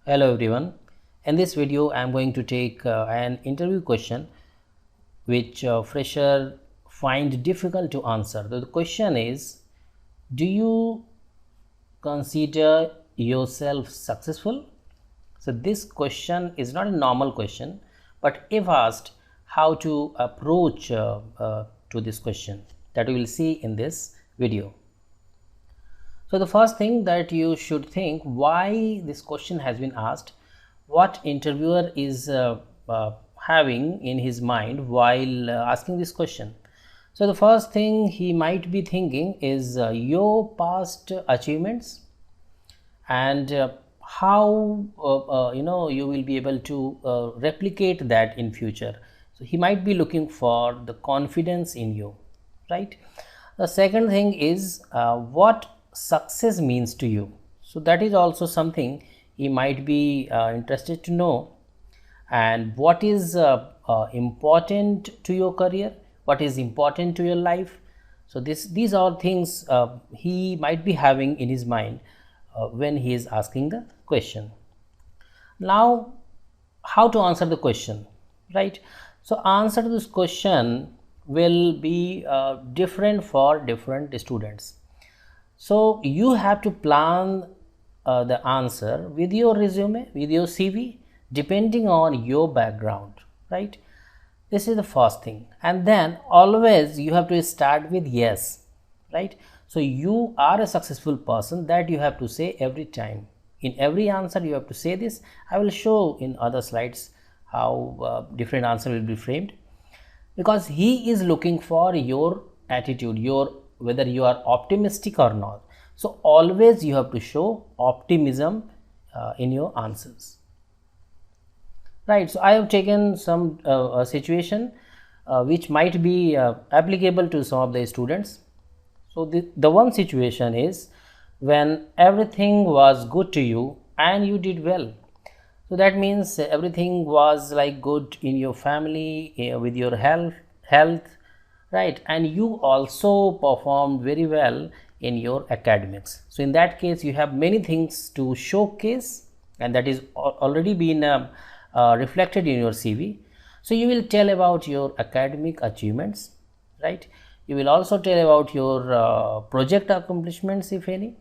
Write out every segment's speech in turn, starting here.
Hello everyone. In this video I am going to take an interview question which fresher find difficult to answer. The question is, do you consider yourself successful? So this question is not a normal question, but if asked, how to approach to this question, that we will see in this video. So the first thing that you should think, why this question has been asked, what interviewer is having in his mind while asking this question. So the first thing he might be thinking is your past achievements and how you will be able to replicate that in future. So he might be looking for the confidence in you, right? The second thing is what success means to you. So that is also something he might be interested to know. And what is important to your career, what is important to your life. So these are things he might be having in his mind when he is asking the question. Now, how to answer the question, right? So answer to this question will be different for different students. So you have to plan the answer with your resume, with your CV, depending on your background, right? This is the first thing. And then always you have to start with yes, right? So you are a successful person, that you have to say every time. In every answer you have to say this. I will show in other slides how different answer will be framed, because he is looking for your attitude, your whether you are optimistic or not. So always you have to show optimism in your answers, right? So I have taken some situation which might be applicable to some of the students. So the one situation is when everything was good to you and you did well. So that means everything was like good in your family, with your health, right? And you also performed very well in your academics. So in that case you have many things to showcase, and that is already been reflected in your CV. So you will tell about your academic achievements, right? You will also tell about your project accomplishments, if any.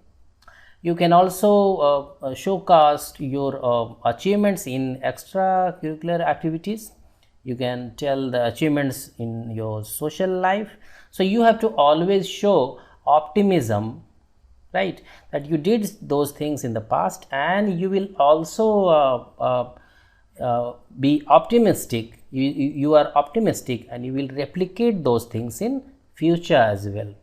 You can also showcase your achievements in extracurricular activities. You can tell the achievements in your social life. So you have to always show optimism, right, that you did those things in the past, and you will also be optimistic. You are optimistic and you will replicate those things in future as well.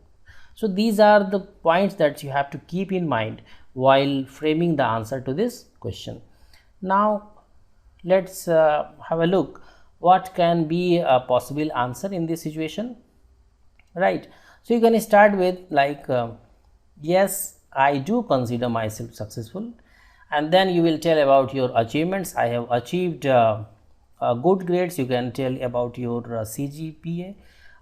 So these are the points that you have to keep in mind while framing the answer to this question. Now let's have a look what can be a possible answer in this situation, right? So you can start with like yes, I do consider myself successful, and then you will tell about your achievements. I have achieved good grades. You can tell about your CGPA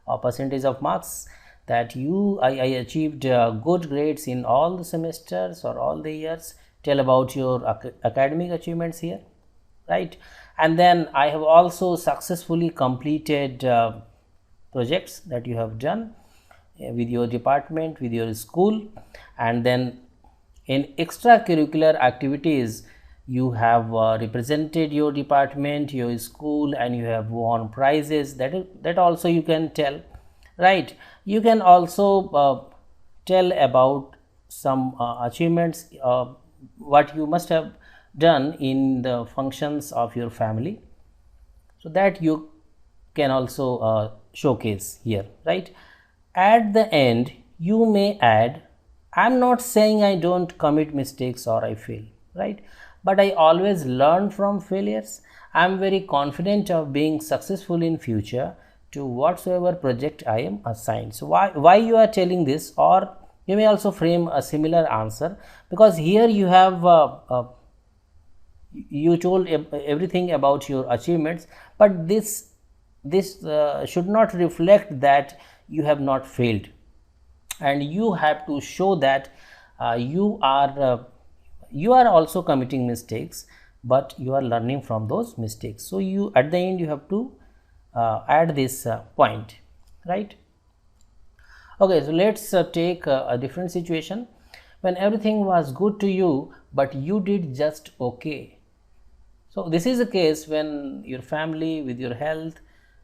or percentage of marks, that I achieved good grades in all the semesters or all the years. Tell about your academic achievements here, right? And then I have also successfully completed projects that you have done with your department, with your school. And then in extracurricular activities you have represented your department, your school, and you have won prizes. That also you can tell, right? You can also tell about some achievements, what you must have done in the functions of your family, so that you can also showcase here, right? At the end you may add, I'm not saying I don't commit mistakes or I fail, right, but I always learn from failures. I'm very confident of being successful in future to whatsoever project I am assigned. So why you are telling this? Or you may also frame a similar answer, because here you have you told everything about your achievements, but this should not reflect that you have not failed, and you have to show that you are also committing mistakes, but you are learning from those mistakes. So you, at the end, you have to add this point, right? Okay, so let's take a different situation. When everything was good to you, but you did just okay. So this is a case when your family, with your health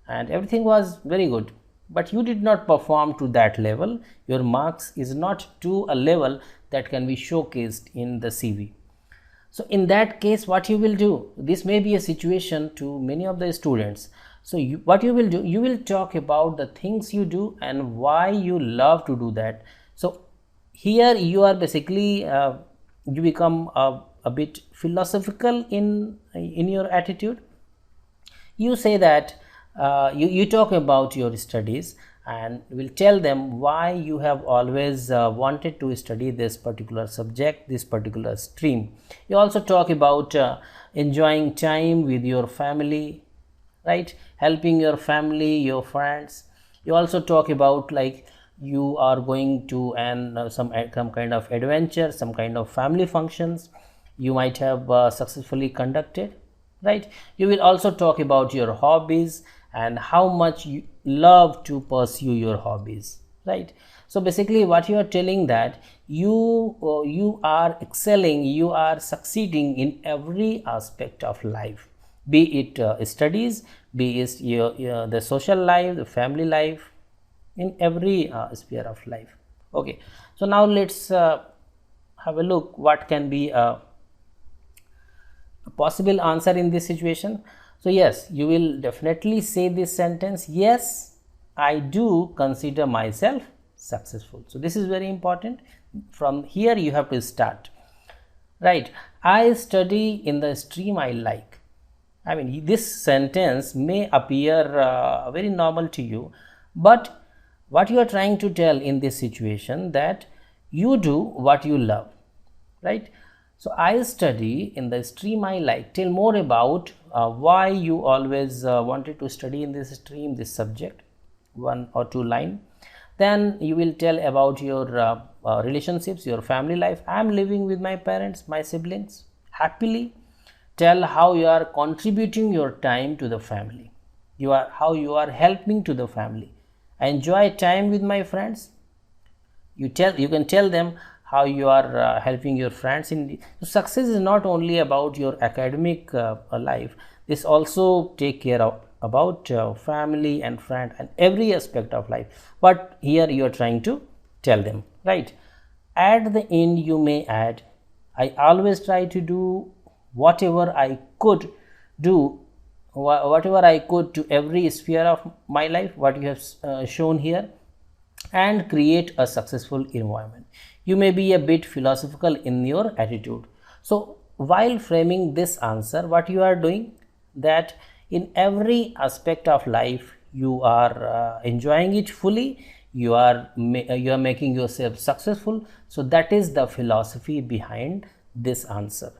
and everything was very good, but you did not perform to that level. Your marks is not to a level that can be showcased in the CV. So in that case, what you will do, this may be a situation to many of the students. So what you will do, you will talk about the things you do and why you love to do that. So here you are basically you become a bit philosophical in your attitude. You say that you talk about your studies and will tell them why you have always wanted to study this particular subject, this particular stream. You also talk about enjoying time with your family, right, helping your family, your friends. You also talk about like you are going to some kind of adventure, some kind of family functions you might have successfully conducted, right? You will also talk about your hobbies and how much you love to pursue your hobbies, right? So basically what you are telling that you are excelling, you are succeeding in every aspect of life, be it studies, be it the social life, the family life, in every sphere of life. Okay, so now let's have a look what can be a possible answer in this situation. So yes, you will definitely say this sentence, yes, I do consider myself successful. So this is very important. From here you have to start, right? I study in the stream I like. I mean, this sentence may appear very normal to you, but what you are trying to tell in this situation that you do what you love, right? So I study in the stream I like. Tell more about why you always wanted to study in this stream, this subject, 1 or 2 line. Then you will tell about your relationships, your family life. I am living with my parents, my siblings happily. Tell how you are contributing your time to the family. How you are helping to the family. I enjoy time with my friends. You can tell them how you are helping your friends in success is not only about your academic life. This also take care of about family and friend and every aspect of life. But here you are trying to tell them, right? At the end you may add, I always try to do whatever I could do, whatever I could to every sphere of my life, what you have shown here, and create a successful environment. You may be a bit philosophical in your attitude. So while framing this answer, what you are doing that in every aspect of life you are enjoying it fully, you are making yourself successful. So that is the philosophy behind this answer,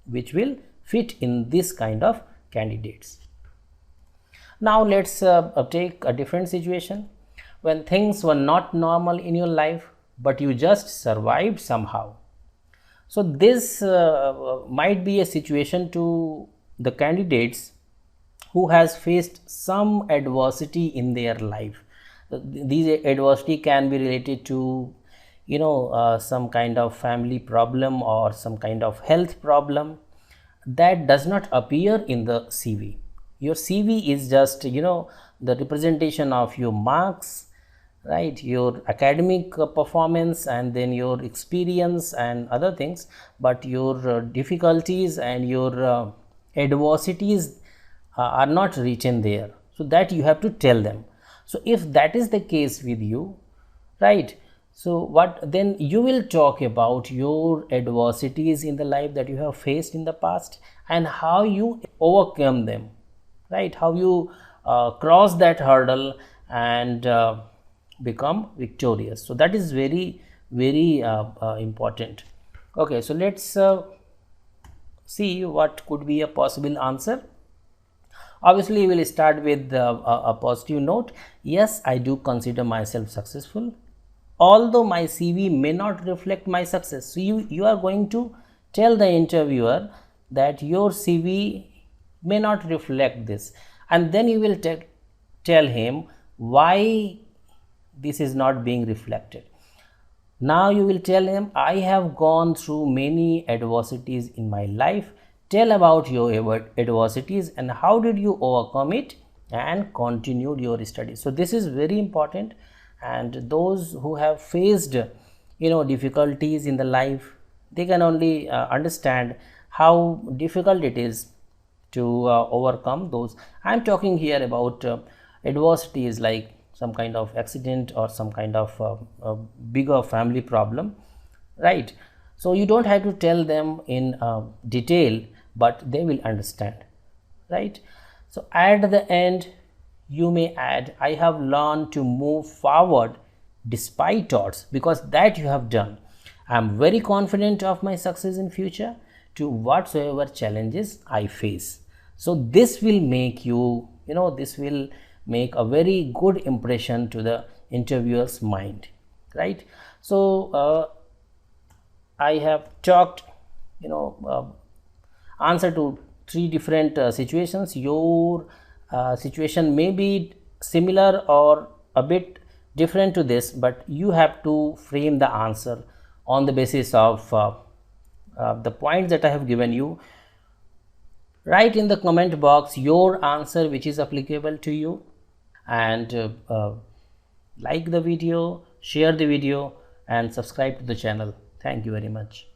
which will fit in this kind of candidates. Now let's take a different situation when things were not normal in your life, but you just survived somehow. So this might be a situation to the candidates who has faced some adversity in their life. These adversity can be related to some kind of family problem or some kind of health problem that does not appear in the CV. Your CV is just the representation of your marks, right, your academic performance and then your experience and other things, but your difficulties and your adversities are not written there. So that you have to tell them. So if that is the case with you, right, so what then you will talk about your adversities in the life that you have faced in the past and how you overcome them, right, how you cross that hurdle and become victorious. So that is very important. Okay, so let's see what could be a possible answer. Obviously we will start with a positive note. Yes, I do consider myself successful, although my CV may not reflect my success. So you are going to tell the interviewer that your CV may not reflect this, and then you will tell him why this is not being reflected. Now you will tell him, I have gone through many adversities in my life. Tell about your adversities and how did you overcome it and continued your studies. So this is very important, and those who have faced difficulties in the life, they can only understand how difficult it is to overcome those. I'm talking here about adversities like some kind of accident or some kind of bigger family problem, right? So you don't have to tell them in detail, but they will understand, right? So at the end you may add, I have learned to move forward despite odds, because that you have done. I am very confident of my success in future to whatsoever challenges I face. So this will make this will make a very good impression to the interviewer's mind, right? So I have talked answer to three different situations. Your situation may be similar or a bit different to this, but you have to frame the answer on the basis of the points that I have given you. Write in the comment box your answer which is applicable to you, and like the video, share the video, and subscribe to the channel. Thank you very much.